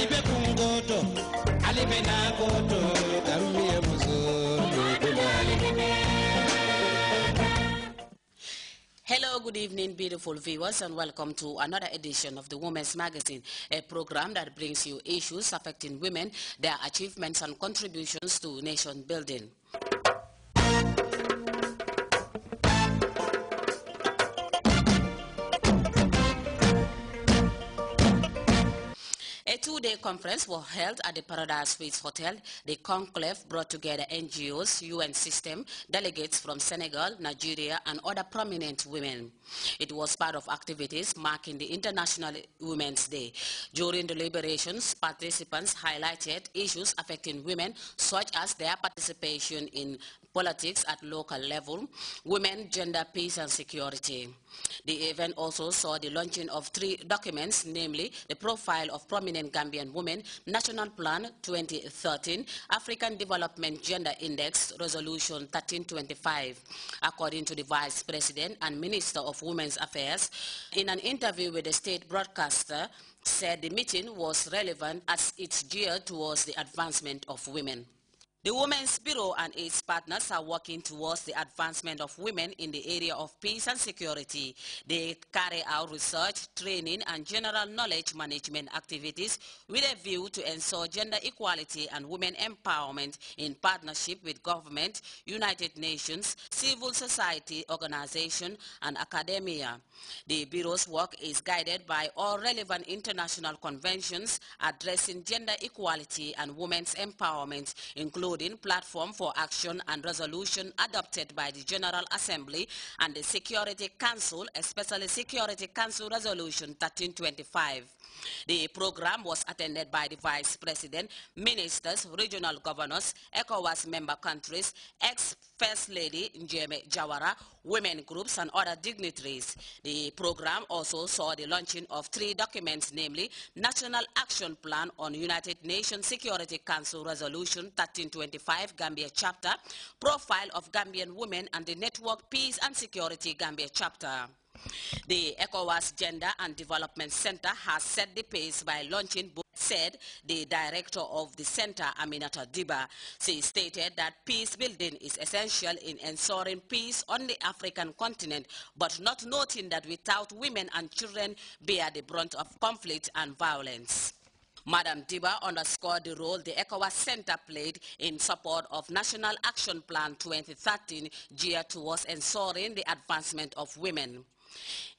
Hello, good evening, beautiful viewers, and welcome to another edition of the Women's Magazine, a program that brings you issues affecting women, their achievements and contributions to nation building. A two-day conference was held at the Paradise Suites Hotel. The conclave brought together NGOs, UN system, delegates from Senegal, Nigeria, and other prominent women. It was part of activities marking the International Women's Day. During the deliberations, participants highlighted issues affecting women, such as their participation in politics at local level, women, gender, peace, and security. The event also saw the launching of 3 documents, namely the Profile of Prominent Gambian Women, National Plan 2013, African Development Gender Index, Resolution 1325. According to the Vice President and Minister of Women's Affairs, in an interview with the state broadcaster, said the meeting was relevant as it's geared towards the advancement of women. The Women's Bureau and its partners are working towards the advancement of women in the area of peace and security. They carry out research, training, and general knowledge management activities with a view to ensure gender equality and women empowerment in partnership with government, United Nations, civil society organizations, and academia. The Bureau's work is guided by all relevant international conventions addressing gender equality and women's empowerment, including Platform for Action and Resolution adopted by the General Assembly and the Security Council, especially Security Council Resolution 1325. The program was attended by the Vice President, Ministers, Regional Governors, ECOWAS member countries, ex-First Lady Njeme Jawara, women groups, and other dignitaries. The program also saw the launching of 3 documents, namely National Action Plan on United Nations Security Council Resolution 1325 Gambia Chapter, Profile of Gambian Women, and the Network Peace and Security Gambia Chapter. The ECOWAS Gender and Development Center has set the pace by launching, said the director of the center, Aminata Diba. She stated that peace building is essential in ensuring peace on the African continent, but not noting that without women and children bear the brunt of conflict and violence. Madam Diba underscored the role the ECOWAS Center played in support of National Action Plan 2013 geared towards ensuring the advancement of women.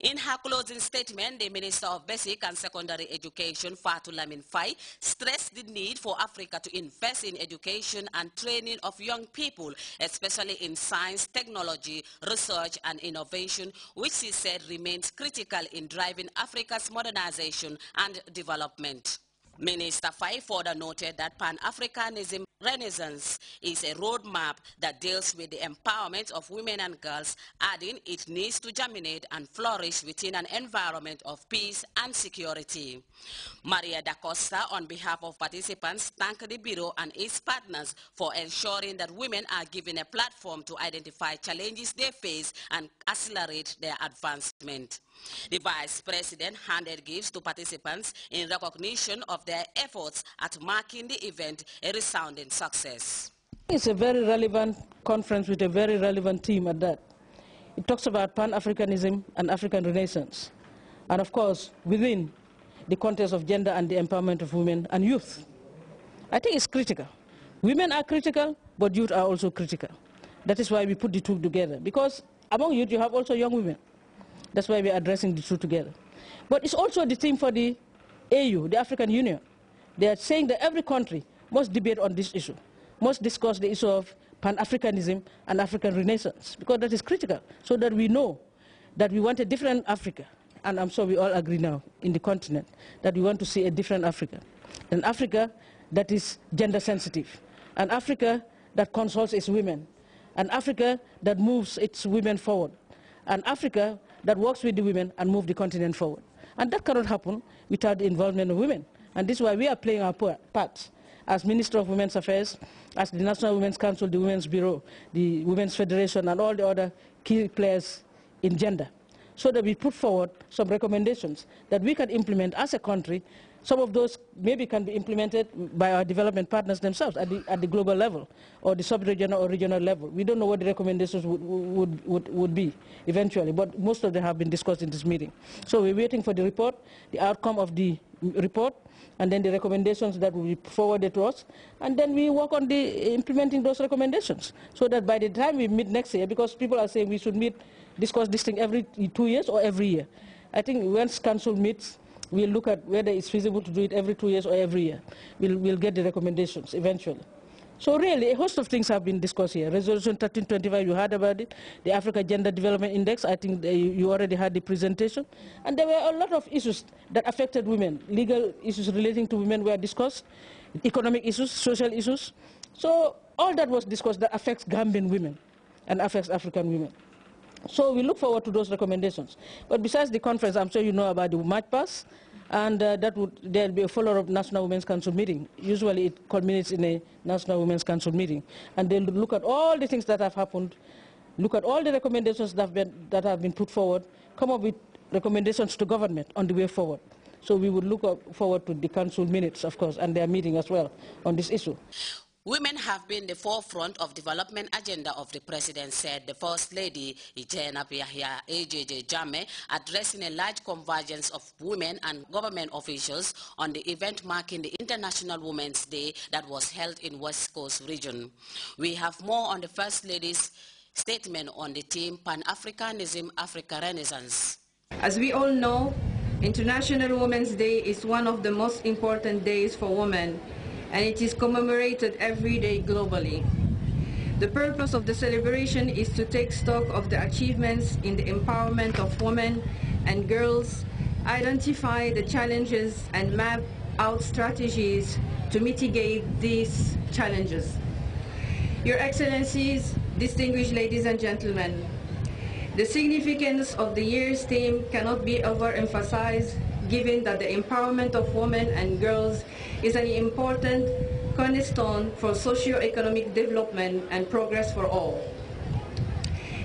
In her closing statement, the Minister of Basic and Secondary Education, Fatou Lamin Faye, stressed the need for Africa to invest in education and training of young people, especially in science, technology, research, and innovation, which she said remains critical in driving Africa's modernization and development. Minister Faye further noted that Pan-Africanism Renaissance is a roadmap that deals with the empowerment of women and girls, adding it needs to germinate and flourish within an environment of peace and security. Maria da Costa, on behalf of participants, thanked the Bureau and its partners for ensuring that women are given a platform to identify challenges they face and accelerate their advancement. The Vice President handed gifts to participants in recognition of their efforts at marking the event a resounding success. It's a very relevant conference with a very relevant theme at that. It talks about Pan-Africanism and African Renaissance, and of course within the context of gender and the empowerment of women and youth. I think it's critical. Women are critical, but youth are also critical. That is why we put the two together, because among youth you have also young women. That's why we are addressing the two together. But it's also the theme for the AU, the African Union. They are saying that every country must debate on this issue, must discuss the issue of Pan-Africanism and African Renaissance, because that is critical, so that we know that we want a different Africa. And I'm sure we all agree now in the continent that we want to see a different Africa. An Africa that is gender sensitive, an Africa that consults its women, an Africa that moves its women forward, an Africa that works with the women and move the continent forward. And that cannot happen without the involvement of women. And this is why we are playing our part as Minister of Women's Affairs, as the National Women's Council, the Women's Bureau, the Women's Federation, and all the other key players in gender, so that we put forward some recommendations that we can implement as a country. Some of those maybe can be implemented by our development partners themselves at the global level or the sub-regional or regional level. We don't know what the recommendations would be eventually, but most of them have been discussed in this meeting. So we're waiting for the report, the outcome of the report, and then the recommendations that will be forwarded to us, and then we work on the implementing those recommendations, so that by the time we meet next year, because people are saying we should discuss this thing every 2 years or every year. I think once Council meets, we'll look at whether it's feasible to do it every 2 years or every year. We'll get the recommendations eventually. So really, a host of things have been discussed here. Resolution 1325, you heard about it. The Africa Gender Development Index, I think you already had the presentation. And there were a lot of issues that affected women. Legal issues relating to women were discussed, economic issues, social issues. So all that was discussed that affects Gambian women and affects African women. So we look forward to those recommendations. But besides the conference, I'm sure you know about the March Pass, and there'll be a follow-up National Women's Council meeting. Usually it culminates in a National Women's Council meeting. And they'll look at all the things that have happened, look at all the recommendations that have been put forward, come up with recommendations to government on the way forward. So we would look forward to the Council minutes, of course, and their meeting as well on this issue. Women have been the forefront of development agenda of the president, said the First Lady, Ijeana Yahya AJJ Jammeh, addressing a large convergence of women and government officials on the event marking the International Women's Day that was held in West Coast region. We have more on the First Lady's statement on the theme Pan-Africanism, Africa Renaissance. As we all know, International Women's Day is one of the most important days for women, and it is commemorated every day globally. The purpose of the celebration is to take stock of the achievements in the empowerment of women and girls, identify the challenges, and map out strategies to mitigate these challenges. Your Excellencies, distinguished ladies and gentlemen, the significance of the year's theme cannot be overemphasized, given that the empowerment of women and girls is an important cornerstone for socio-economic development and progress for all.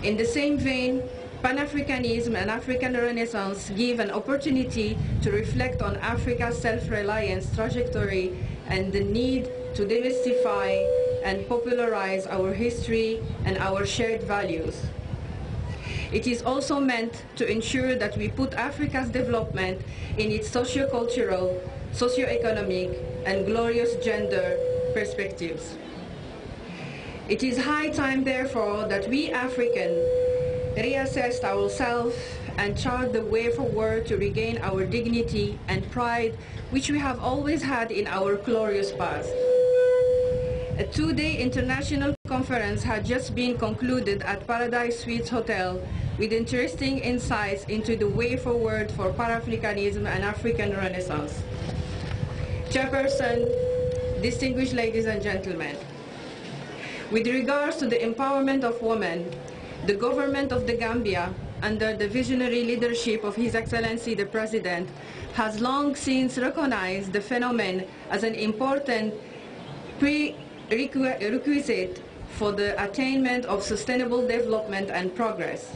In the same vein, Pan-Africanism and African Renaissance give an opportunity to reflect on Africa's self-reliance trajectory and the need to demystify and popularize our history and our shared values. It is also meant to ensure that we put Africa's development in its socio-cultural, socio-economic, and glorious gender perspectives. It is high time, therefore, that we Africans reassess ourselves and chart the way forward to regain our dignity and pride, which we have always had in our glorious past. A two-day international conference had just been concluded at Paradise Suites Hotel with interesting insights into the way forward for Pan-Africanism and African Renaissance. Chairperson, distinguished ladies and gentlemen, with regards to the empowerment of women, the government of the Gambia, under the visionary leadership of His Excellency the President, has long since recognized the phenomenon as an important prerequisite for the attainment of sustainable development and progress.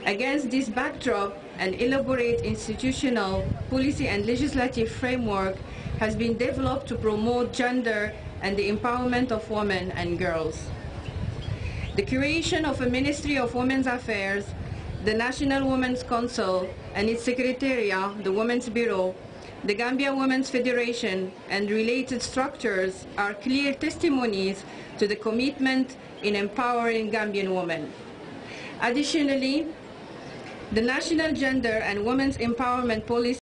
Against this backdrop, an elaborate institutional, policy and legislative framework has been developed to promote gender and the empowerment of women and girls. The creation of a Ministry of Women's Affairs, the National Women's Council and its Secretariat, the Women's Bureau, the Gambia Women's Federation, and related structures are clear testimonies to the commitment in empowering Gambian women. Additionally, the National Gender and Women's Empowerment Policy